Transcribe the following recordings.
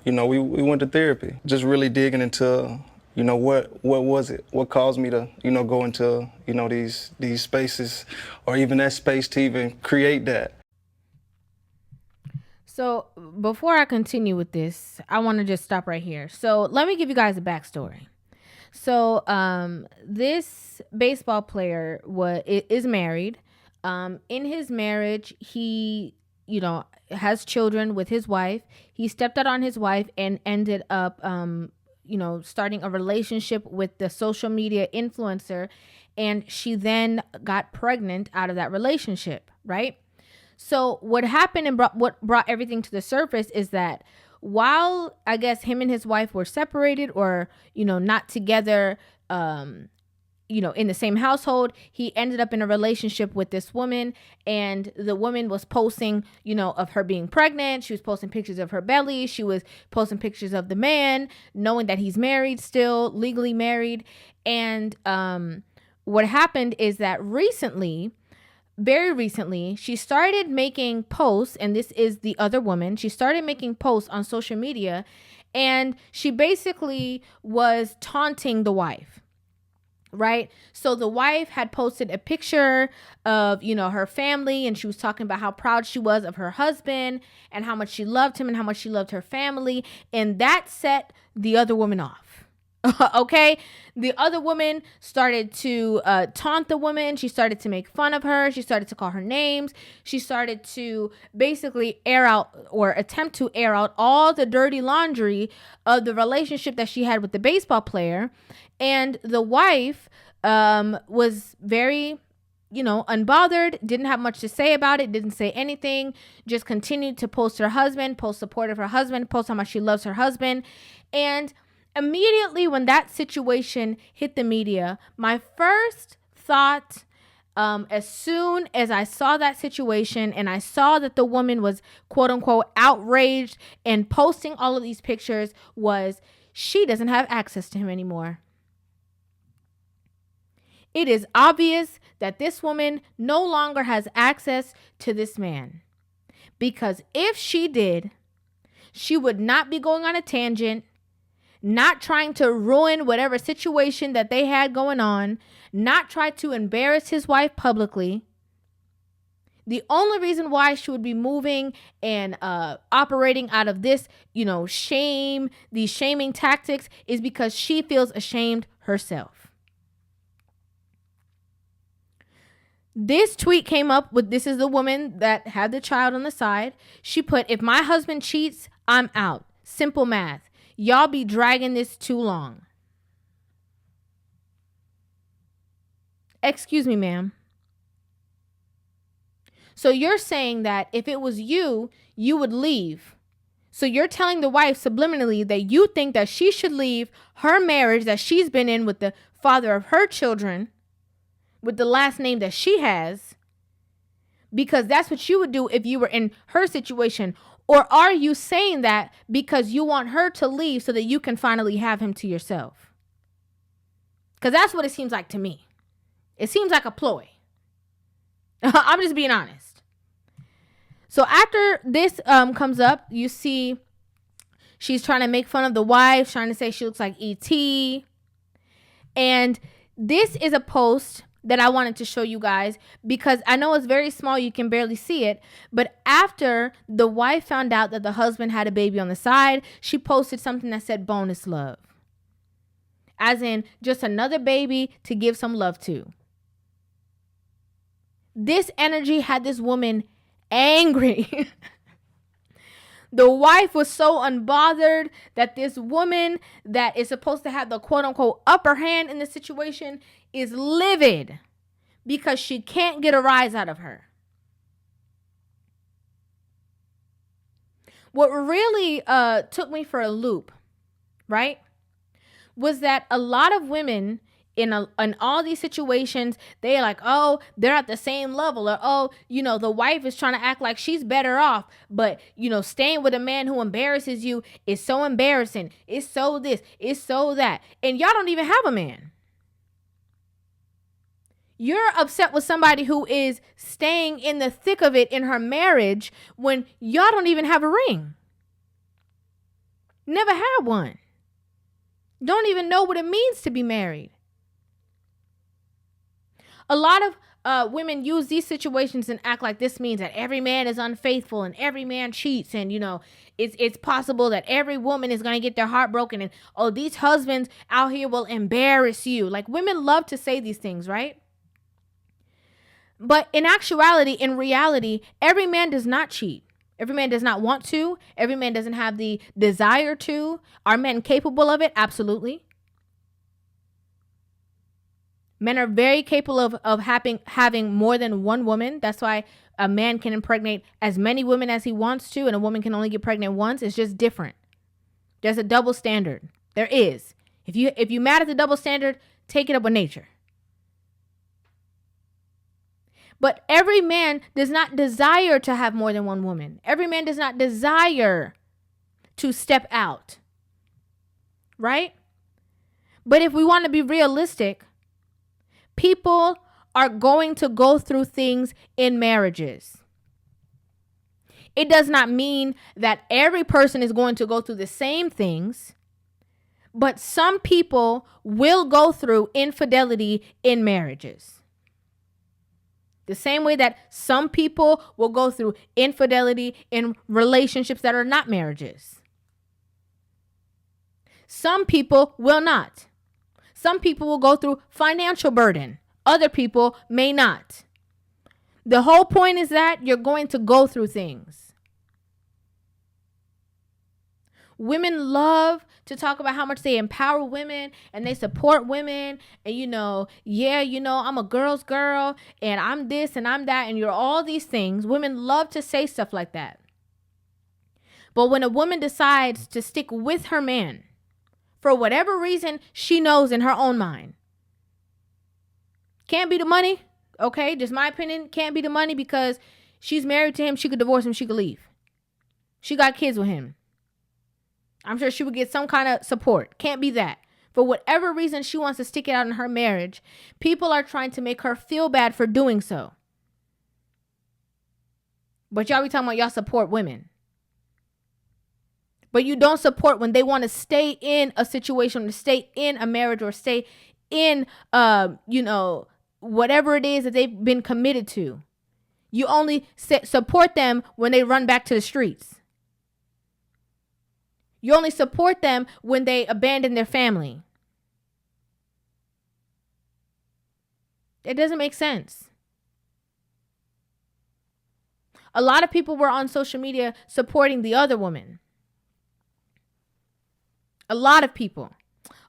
we went to therapy, just really digging into, what was it? What caused me to, go into, these spaces, or even that space to even create that. So before I continue with this, I want to just stop right here. So let me give you guys a backstory. So this baseball player is married. In his marriage, he has children with his wife. He stepped out on his wife and ended up starting a relationship with the social media influencer, and she then got pregnant out of that relationship, right? So what happened and what brought everything to the surface is that while I guess him and his wife were separated, or not together, in the same household, he ended up in a relationship with this woman, and the woman was posting, of her being pregnant. She was posting pictures of her belly. She was posting pictures of the man, knowing that he's married, still legally married. And what happened is that very recently, she started making posts, and this is the other woman. She started making posts on social media, and she basically was taunting the wife, right? So the wife had posted a picture of, her family, and she was talking about how proud she was of her husband and how much she loved him and how much she loved her family, and that set the other woman off. Okay, the other woman started to taunt the woman. She started to make fun of her. She started to call her names. She started to basically air out, or attempt to air out, all the dirty laundry of the relationship that she had with the baseball player. And the wife was very unbothered, didn't have much to say about it, didn't say anything, just continued to post her husband, post support of her husband, post how much she loves her husband. And immediately when that situation hit the media, my first thought, as soon as I saw that situation and I saw that the woman was quote unquote outraged and posting all of these pictures, was she doesn't have access to him anymore. It is obvious that this woman no longer has access to this man, because if she did, she would not be going on a tangent, not trying to ruin whatever situation that they had going on, not try to embarrass his wife publicly. The only reason why she would be moving and operating out of this, shame, these shaming tactics, is because she feels ashamed herself. This tweet came up with, this is the woman that had the child on the side. She put, "If my husband cheats, I'm out. Simple math. Y'all be dragging this too long." Excuse me, ma'am. So you're saying that if it was you, you would leave. So you're telling the wife subliminally that you think that she should leave her marriage that she's been in with the father of her children, with the last name that she has, because that's what you would do if you were in her situation. Or are you saying that because you want her to leave so that you can finally have him to yourself? Because that's what it seems like to me. It seems like a ploy. I'm just being honest. So after this comes up, you see she's trying to make fun of the wife, trying to say she looks like E.T. And this is a post that I wanted to show you guys, because I know it's very small, you can barely see it, but after the wife found out that the husband had a baby on the side, she posted something that said bonus love, as in just another baby to give some love to. This energy had this woman angry. The wife was so unbothered that this woman that is supposed to have the quote unquote upper hand in the situation is livid because she can't get a rise out of her. What really took me for a loop, right, was that a lot of women in all these situations, they're like, oh, they're at the same level, or oh, the wife is trying to act like she's better off, but staying with a man who embarrasses you is so embarrassing, it's so this, it's so that, and y'all don't even have a man. You're upset with somebody who is staying in the thick of it in her marriage when y'all don't even have a ring. Never had one. Don't even know what it means to be married. A lot of women use these situations and act like this means that every man is unfaithful and every man cheats, and it's possible that every woman is going to get their heart broken, and oh, these husbands out here will embarrass you. Like, women love to say these things, right? But in actuality, in reality, every man does not cheat. Every man does not want to. Every man doesn't have the desire to. Are men capable of it? Absolutely. Men are very capable of having more than one woman. That's why a man can impregnate as many women as he wants to, and a woman can only get pregnant once. It's just different. There's a double standard. There is. If you mad at the double standard, take it up with nature. But every man does not desire to have more than one woman. Every man does not desire to step out. Right? But if we want to be realistic, people are going to go through things in marriages. It does not mean that every person is going to go through the same things, but some people will go through infidelity in marriages. The same way that some people will go through infidelity in relationships that are not marriages. Some people will not. Some people will go through financial burden. Other people may not. The whole point is that you're going to go through things. Women love to talk about how much they empower women and they support women. And, I'm a girl's girl and I'm this and I'm that and you're all these things. Women love to say stuff like that. But when a woman decides to stick with her man, for whatever reason she knows in her own mind, can't be the money, okay? Just my opinion, can't be the money because she's married to him, she could divorce him, she could leave. She got kids with him. I'm sure she would get some kind of support. Can't be that. For whatever reason she wants to stick it out in her marriage, people are trying to make her feel bad for doing so. But y'all be talking about y'all support women. But you don't support when they want to stay in a situation, or stay in a marriage, or stay in, whatever it is that they've been committed to. You only support them when they run back to the streets. You only support them when they abandon their family. It doesn't make sense. A lot of people were on social media supporting the other woman. A lot of people.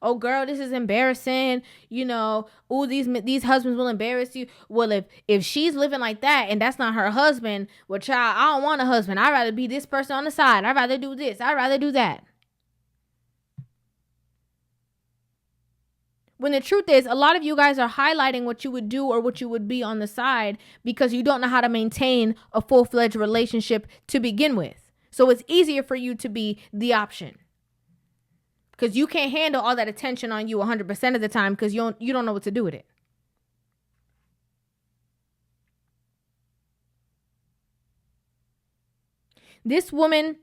Oh, girl, this is embarrassing. These husbands will embarrass you. Well, if she's living like that and that's not her husband, well, child, I don't want a husband. I'd rather be this person on the side. I'd rather do this. I'd rather do that. When the truth is, a lot of you guys are highlighting what you would do or what you would be on the side because you don't know how to maintain a full-fledged relationship to begin with. So it's easier for you to be the option. Because you can't handle all that attention on you 100% of the time because you don't know what to do with it. This woman,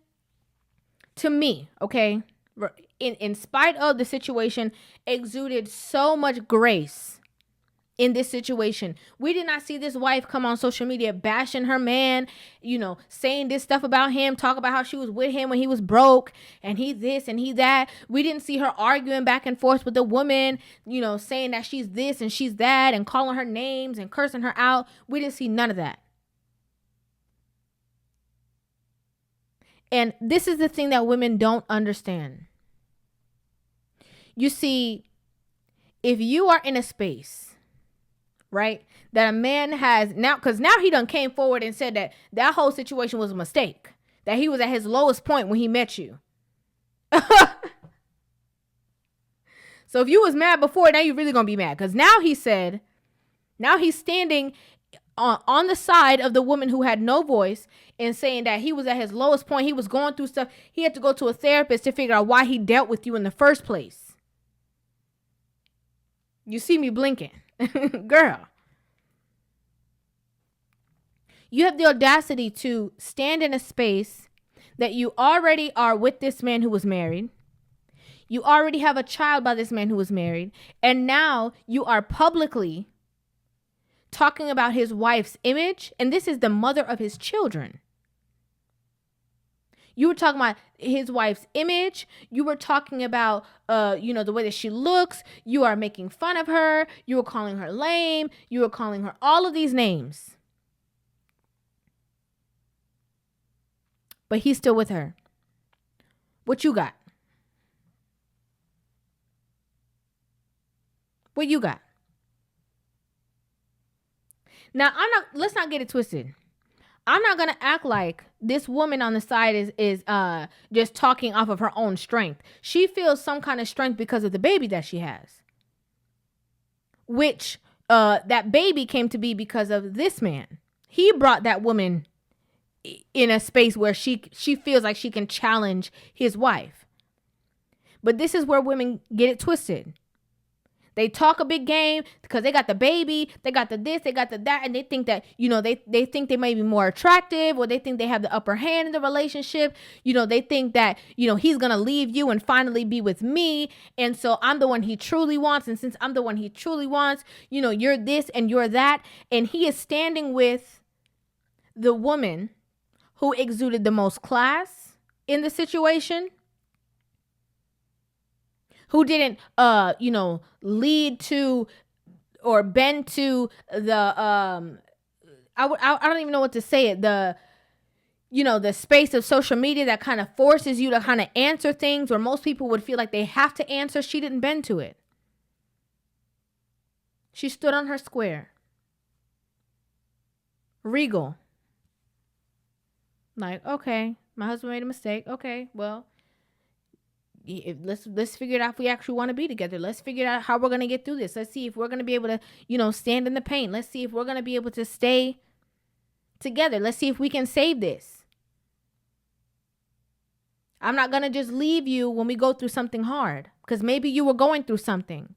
to me, okay, in spite of the situation, exuded so much grace in this situation. We did not see this wife come on social media bashing her man, saying this stuff about him, talk about how she was with him when he was broke and he this and he that. We didn't see her arguing back and forth with the woman, saying that she's this and she's that and calling her names and cursing her out. We didn't see none of that. And this is the thing that women don't understand. You see, if you are in a space, right, that a man has now, because now he done came forward and said that whole situation was a mistake, that he was at his lowest point when he met you. So if you was mad before, now you're really going to be mad, because now he's standing on the side of the woman who had no voice and saying that he was at his lowest point. He was going through stuff. He had to go to a therapist to figure out why he dealt with you in the first place. You see me blinking. Girl. You have the audacity to stand in a space that you already are with this man who was married. You already have a child by this man who was married. And now you are publicly talking about his wife's image. And this is the mother of his children. You were talking about his wife's image. You were talking about, the way that she looks. You are making fun of her. You were calling her lame. You were calling her all of these names. But he's still with her. What you got? What you got? Now, let's not get it twisted. I'm not going to act like this woman on the side is just talking off of her own strength. She feels some kind of strength because of the baby that she has. Which that baby came to be because of this man. He brought that woman in a space where she feels like she can challenge his wife. But this is where women get it twisted. They talk a big game because they got the baby, they got the this, they got the that, and they think that, they think they may be more attractive, or they think they have the upper hand in the relationship. They think that, he's going to leave you and finally be with me. And so I'm the one he truly wants. And since I'm the one he truly wants, you're this and you're that. And he is standing with the woman who exuded the most class in the situation, who didn't, lead to or bend to the, I don't even know what to say it, the space of social media that kind of forces you to kind of answer things where most people would feel like they have to answer. She didn't bend to it. She stood on her square. Regal. Like, okay, my husband made a mistake. Okay, well, let's figure it out if we actually want to be together. Let's figure out how we're going to get through this. Let's see if we're going to be able to, stand in the pain. Let's see if we're going to be able to stay together. Let's see if we can save this. I'm not going to just leave you when we go through something hard, because maybe you were going through something.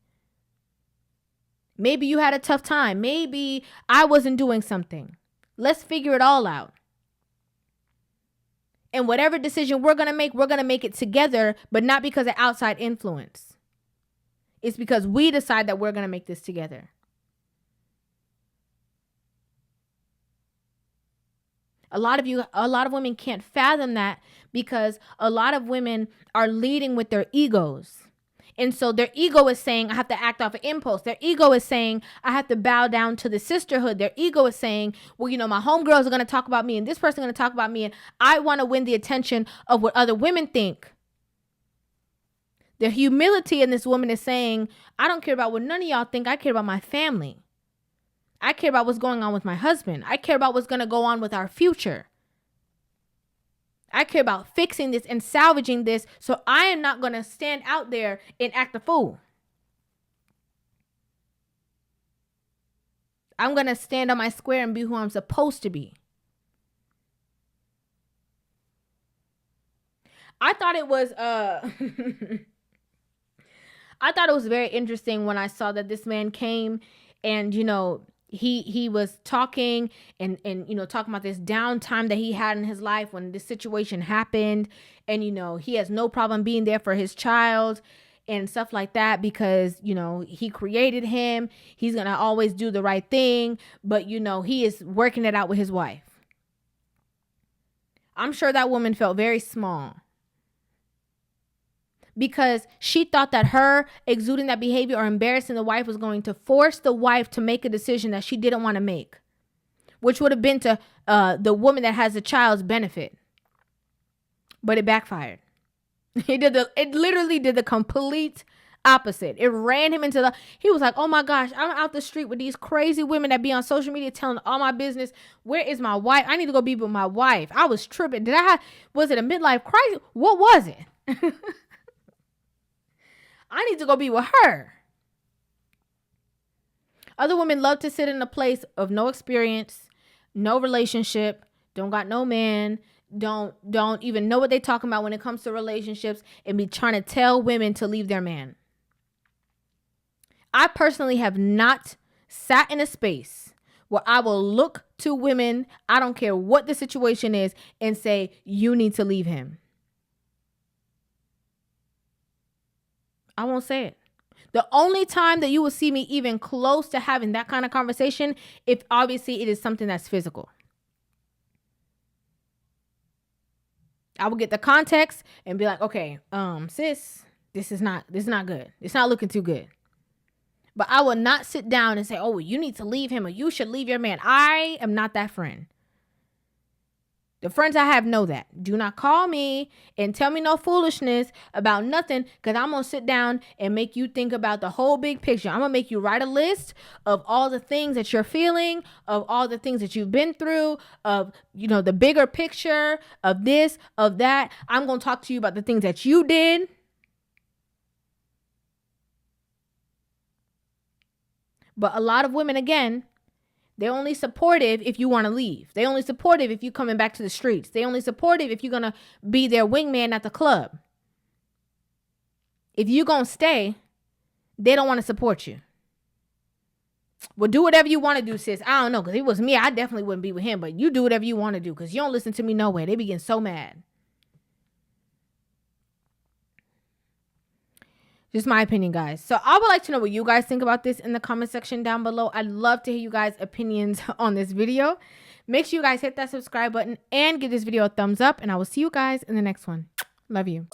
Maybe you had a tough time. Maybe I wasn't doing something. Let's figure it all out. And whatever decision we're going to make it together, but not because of outside influence. It's because we decide that we're going to make this together. A lot of women can't fathom that, because a lot of women are leading with their egos. And so their ego is saying, I have to act off of impulse. Their ego is saying, I have to bow down to the sisterhood. Their ego is saying, well, my homegirls are going to talk about me, and this person is going to talk about me, and I want to win the attention of what other women think. The humility in this woman is saying, I don't care about what none of y'all think. I care about my family. I care about what's going on with my husband. I care about what's going to go on with our future. I care about fixing this and salvaging this, so I am not going to stand out there and act a fool. I'm going to stand on my square and be who I'm supposed to be. I thought it was very interesting when I saw that this man came and, he was talking and talking about this downtime that he had in his life when this situation happened. And, he has no problem being there for his child and stuff like that, because, he created him. He's going to always do the right thing. But, he is working it out with his wife. I'm sure that woman felt very small, because she thought that her exuding that behavior or embarrassing the wife was going to force the wife to make a decision that she didn't want to make, which would have been to the woman that has the child's benefit. But it backfired. It literally did the complete opposite. It ran him into he was like, oh my gosh, I'm out the street with these crazy women that be on social media telling all my business. Where is my wife? I need to go be with my wife. I was tripping. Was it a midlife crisis? What was it? I need to go be with her. Other women love to sit in a place of no experience, no relationship, don't got no man, don't even know what they talking about when it comes to relationships, and be trying to tell women to leave their man. I personally have not sat in a space where I will look to women, I don't care what the situation is, and say, you need to leave him. I won't say it. The only time that you will see me even close to having that kind of conversation, if obviously it is something that's physical. I will get the context and be like, okay, sis, this is not good. It's not looking too good. But I will not sit down and say, oh, you need to leave him or you should leave your man. I am not that friend. The friends I have know that. Do not call me and tell me no foolishness about nothing, because I'm going to sit down and make you think about the whole big picture. I'm going to make you write a list of all the things that you're feeling, of all the things that you've been through, of, you know, the bigger picture of this, of that. I'm going to talk to you about the things that you did. But a lot of women, again, they're only supportive if you want to leave. They're only supportive if you're coming back to the streets. They're only supportive if you're going to be their wingman at the club. If you're going to stay, they don't want to support you. Well, do whatever you want to do, sis. I don't know, because if it was me, I definitely wouldn't be with him. But you do whatever you want to do, because you don't listen to me nowhere. They be getting so mad. Just my opinion, guys. So I would like to know what you guys think about this in the comment section down below. I'd love to hear you guys' opinions on this video. Make sure you guys hit that subscribe button and give this video a thumbs up. And I will see you guys in the next one. Love you.